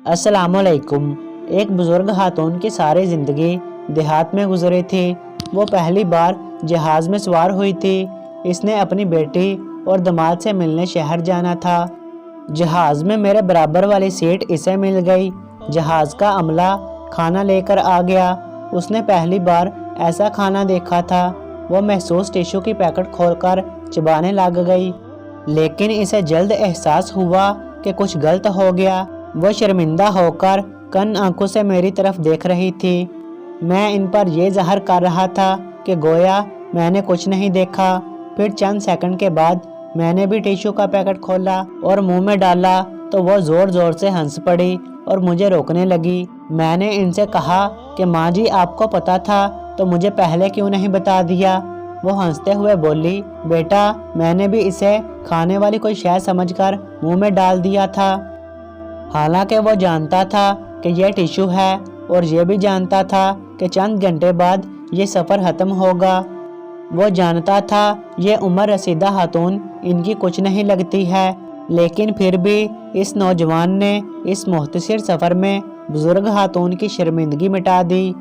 अस्सलाम वालेकुम। एक बुजुर्ग खातून की सारी ज़िंदगी देहात में गुजरी थी। वो पहली बार जहाज़ में सवार हुई थी। इसने अपनी बेटी और दामाद से मिलने शहर जाना था। जहाज़ में मेरे बराबर वाली सीट इसे मिल गई। जहाज़ का अमला खाना लेकर आ गया। उसने पहली बार ऐसा खाना देखा था। वो महसूस टिश्यू की पैकेट खोलकर चबाने लग गई, लेकिन इसे जल्द एहसास हुआ कि कुछ गलत हो गया। वो शर्मिंदा होकर कन आंखों से मेरी तरफ देख रही थी। मैं इन पर यह ज़ाहिर कर रहा था कि गोया मैंने कुछ नहीं देखा। फिर चंद सेकंड के बाद मैंने भी टिश्यू का पैकेट खोला और मुंह में डाला तो वो ज़ोर ज़ोर से हंस पड़ी और मुझे रोकने लगी। मैंने इनसे कहा कि माँ जी, आपको पता था तो मुझे पहले क्यों नहीं बता दिया। वो हंसते हुए बोली, बेटा, मैंने भी इसे खाने वाली कोई शय समझकर मुंह में डाल दिया था। हालांकि वो जानता था कि यह टिश्यू है और ये भी जानता था कि चंद घंटे बाद ये सफ़र ख़त्म होगा। वो जानता था ये उम्र रसीदा खातून इनकी कुछ नहीं लगती है, लेकिन फिर भी इस नौजवान ने इस मुख्तसर सफ़र में बुजुर्ग खातून की शर्मिंदगी मिटा दी,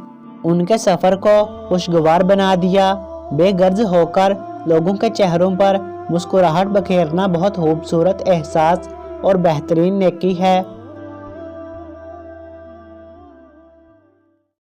उनके सफ़र को खुशगवार बना दिया। बेगर्ज होकर लोगों के चेहरों पर मुस्कुराहट बखेरना बहुत खूबसूरत एहसास और बेहतरीन नेकी है।